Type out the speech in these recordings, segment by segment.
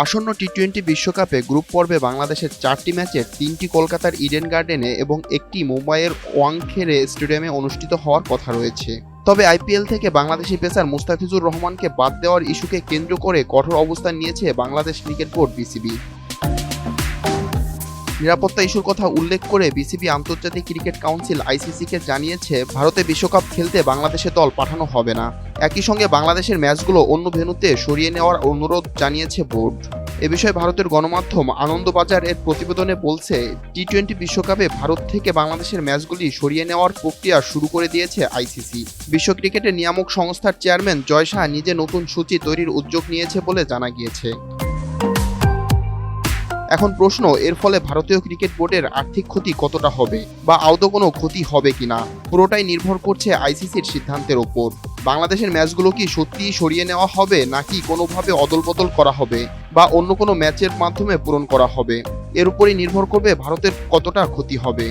আসন্ন টি-20 বিশ্বকাপে গ্রুপ পর্বে বাংলাদেশের 4টি ম্যাচের 3টি কলকাতার ইডেন গার্ডেনে এবং একটি মুম্বাইয়ের ওয়াংখেড়ে স্টেডিয়ামে অনুষ্ঠিত হওয়ার কথা রয়েছে। তবে আইপিএল থেকে বাংলাদেশি পেসার মুস্তাফিজুর রহমানকে বাদ দেওয়ার ইস্যুকে কেন্দ্র করে কঠোর অবস্থান নিয়েছে বাংলাদেশ ক্রিকেট বোর্ড বিসিবি। নিরাপত্তা ইস্যুর কথা উল্লেখ করে বিসিবি আন্তর্জাতিক ক্রিকেট কাউন্সিল আইসিসিকে জানিয়েছে ভারতে বিশ্বকাপ খেলতে বাংলাদেশের দল পাঠানো হবে না। একই সঙ্গে বাংলাদেশের ম্যাচগুলো অন্য ভেন্যুতে সরিয়ে নেওয়ার অনুরোধ জানিয়েছে বোর্ড। এ বিষয়ে ভারতের গণমাধ্যম আনন্দবাজার এর প্রতিবেদনে বলছে, টি-20 বিশ্বকাপে ভারত থেকে বাংলাদেশের ম্যাচগুলি সরিয়ে নেওয়ার প্রক্রিয়া শুরু করে দিয়েছে আইসিসি। বিশ্ব ক্রিকেটের নিয়ামক সংস্থার চেয়ারম্যান জয় শাহ নিজে নতুন সূচি তৈরির উদ্যোগ নিয়েছে বলে জানা গিয়েছে। এখন প্রশ্ন, এর ফলে ভারতীয় ক্রিকেট বোর্ডের আর্থিক ক্ষতি কতটা হবে বা আদৌ কোনো ক্ষতি হবে কিনা, পুরোটাই নির্ভর করছে আইসিসির সিদ্ধান্তের ওপর। বাংলাদেশের ম্যাচগুলো কি সত্যিই সরিয়ে নেওয়া হবে নাকি কোনোভাবে অদলবদল করা হবে বা অন্য কোনো ম্যাচের মাধ্যমে পূরণ করা হবে, এর উপরই নির্ভর করবে ভারতের কতটা ক্ষতি হবে।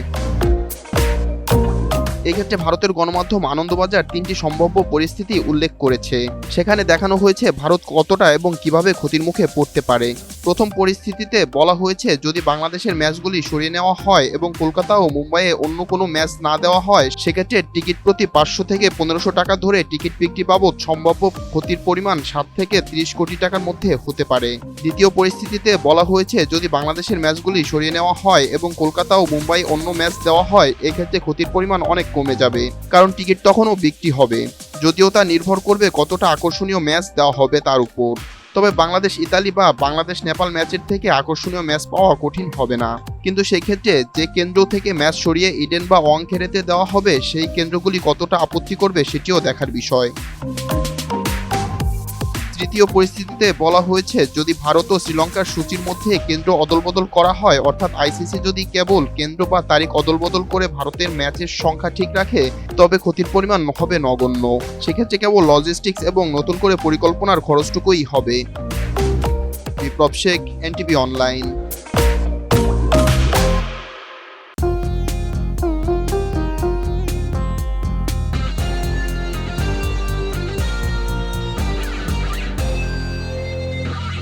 এক্ষেত্রে ভারতের গণমাধ্যম আনন্দবাজার 3টি সম্ভাব্য পরিস্থিতি উল্লেখ করেছে। সেখানে দেখানো হয়েছে ভারত কতটা এবং কিভাবে ক্ষতির মুখে পড়তে পারে। প্রথম পরিস্থিতিতে বলা হয়েছে, যদি বাংলাদেশের ম্যাচগুলি সরিয়ে নেওয়া হয় এবং কলকাতা ও মুম্বাইয়ে অন্য কোনো ম্যাচ না দেওয়া হয়, সেক্ষেত্রে টিকিট প্রতি 500 থেকে 1500 টাকা ধরে টিকিট বিক্রি বাবদ সম্ভাব্য ক্ষতির পরিমাণ 7 থেকে 30 কোটি টাকার মধ্যে হতে পারে। দ্বিতীয় পরিস্থিতিতে বলা হয়েছে, যদি বাংলাদেশের ম্যাচগুলি সরিয়ে নেওয়া হয় এবং কলকাতা ও মুম্বাই অন্য ম্যাচ দেওয়া হয়, এক্ষেত্রে ক্ষতির পরিমাণ অনেক কমে যাবে, কারণ টিকিট তখনও বিক্রি হবে। যদিও তা নির্ভর করবে কতটা আকর্ষণীয় ম্যাচ দেওয়া হবে তার উপর। তবে বাংলাদেশ ইতালি বা বাংলাদেশ নেপাল ম্যাচের থেকে আকর্ষণীয় ম্যাচ পাওয়া কঠিন হবে না, কিন্তু সেই ক্ষেত্রে যে কেন্দ্র থেকে ম্যাচ সরিয়ে ইডেন বা ওয়াংখেড়েতে দেওয়া হবে, সেই কেন্দ্রগুলি কতটা আপত্তি করবে সেটিও দেখার বিষয়। তৃতীয় পরিস্থিতিতে বলা হয়েছে, যদি ভারত ও শ্রীলঙ্কার সূচির মধ্যে কেন্দ্র অদলবদল করা হয়, অর্থাৎ আইসিসি যদি কেবল কেন্দ্র বা তারিখ অদলবদল করে ভারতের ম্যাচের সংখ্যা ঠিক রাখে, তবে ক্ষতির পরিমাণ হবে নগণ্য। সেক্ষেত্রে কেবল লজিস্টিক্স এবং নতুন করে পরিকল্পনার খরচটুকুই হবে। বিপ্লব শেখ, এনটিভি অনলাইন।